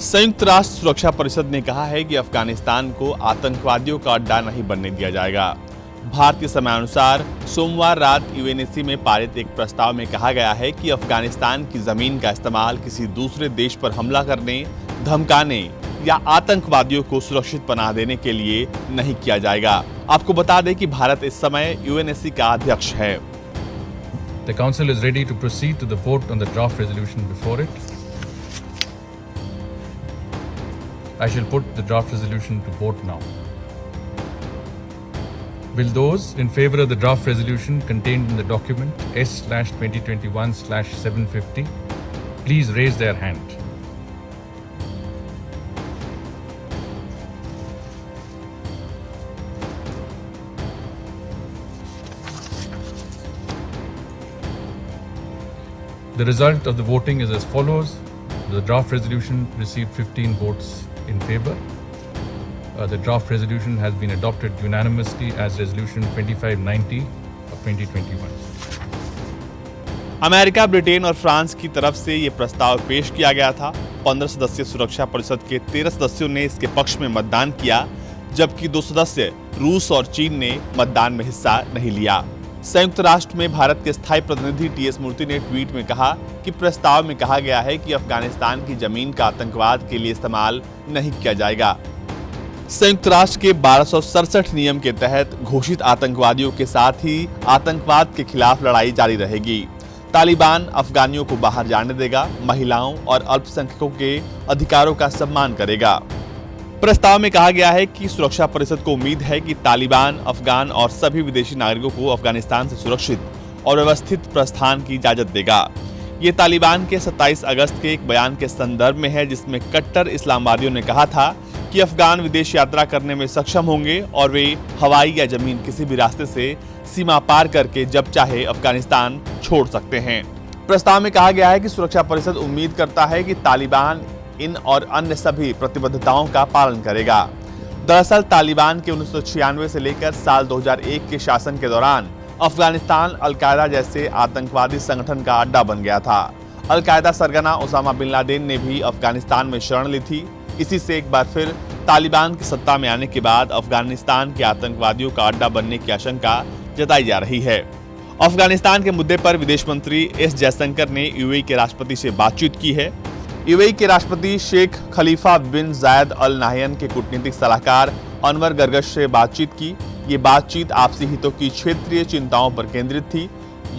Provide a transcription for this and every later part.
संयुक्त राष्ट्र सुरक्षा परिषद ने कहा है कि अफगानिस्तान को आतंकवादियों का अड्डा नहीं बनने दिया जाएगा। भारतीय समयानुसार सोमवार रात यूएनएससी में पारित एक प्रस्ताव में कहा गया है कि अफगानिस्तान की जमीन का इस्तेमाल किसी दूसरे देश पर हमला करने, धमकाने या आतंकवादियों को सुरक्षित पनाह देने के लिए नहीं किया जाएगा। आपको बता दें कि भारत इस समय यूएनएससी का अध्यक्ष है। The Council is ready to proceed to the vote on the draft resolution before it. I shall put the draft resolution to vote now. Will those in favor of the draft resolution contained in the document S/2021/750 please raise their hand. The result of the voting is as follows. The draft resolution received 15 votes in favor. The draft resolution has been adopted unanimously as Resolution 2590 of 2021. America, Britain और France की तरफ से ये प्रस्ताव पेश किया गया था। 15 सदस्यीय सुरक्षा परिषद के 13 सदस्यों ने इसके पक्ष में मतदान किया, जबकि 2 सदस्य रूस और चीन ने मतदान में हिस्सा नहीं लिया। संयुक्त राष्ट्र में भारत के स्थायी प्रतिनिधि टीएस मूर्ति ने ट्वीट में कहा कि प्रस्ताव में कहा गया है कि अफगानिस्तान की जमीन का आतंकवाद के लिए इस्तेमाल नहीं किया जाएगा। संयुक्त राष्ट्र के 1267 नियम के तहत घोषित आतंकवादियों के साथ ही आतंकवाद के खिलाफ लड़ाई जारी रहेगी। तालिबान अफगानियों को बाहर जाने देगा, महिलाओं और अल्पसंख्यकों के अधिकारों का सम्मान करेगा। प्रस्ताव में कहा गया है कि सुरक्षा परिषद को उम्मीद है कि तालिबान अफगान और सभी विदेशी नागरिकों को अफगानिस्तान से सुरक्षित और व्यवस्थित प्रस्थान की इजाजत देगा। ये तालिबान के 27 अगस्त के एक बयान के संदर्भ में है, जिसमें कट्टर इस्लामवादियों ने कहा था कि अफगान विदेश यात्रा करने में सक्षम होंगे और वे हवाई या जमीन किसी भी रास्ते से सीमा पार करके जब चाहे अफगानिस्तान छोड़ सकते हैं। प्रस्ताव में कहा गया है कि सुरक्षा परिषद उम्मीद करता है कि तालिबान इन और अन्य सभी प्रतिबद्धताओं का पालन करेगा। दरअसल तालिबान के 1996 से लेकर साल 2001 के शासन के दौरान अफगानिस्तान अल-कायदा जैसे आतंकवादी संगठन का अड्डा बन गया था। अल-कायदा सरगना ओसामा बिन लादेन ने भी अफगानिस्तान में शरण ली थी। इसी से एक बार फिर तालिबान की सत्ता में आने के बाद अफगानिस्तान के आतंकवादियों का अड्डा बनने की आशंका जताई जा रही है। अफगानिस्तान के मुद्दे पर विदेश मंत्री एस जयशंकर ने यूएई के राष्ट्रपति से बातचीत की है। यूएई के राष्ट्रपति शेख खलीफा बिन जायद अल नाहयान के कूटनीतिक सलाहकार अनवर गर्गश से बातचीत की। ये बातचीत आपसी हितों की क्षेत्रीय चिंताओं पर केंद्रित थी।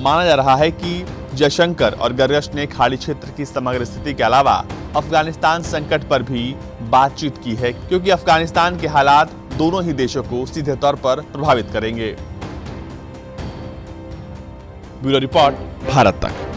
माना जा रहा है कि जयशंकर और गर्गश ने खाड़ी क्षेत्र की समग्र स्थिति के अलावा अफगानिस्तान संकट पर भी बातचीत की है, क्योंकि अफगानिस्तान के हालात दोनों ही देशों को सीधे तौर पर प्रभावित करेंगे। ब्यूरो रिपोर्ट, भारत तक।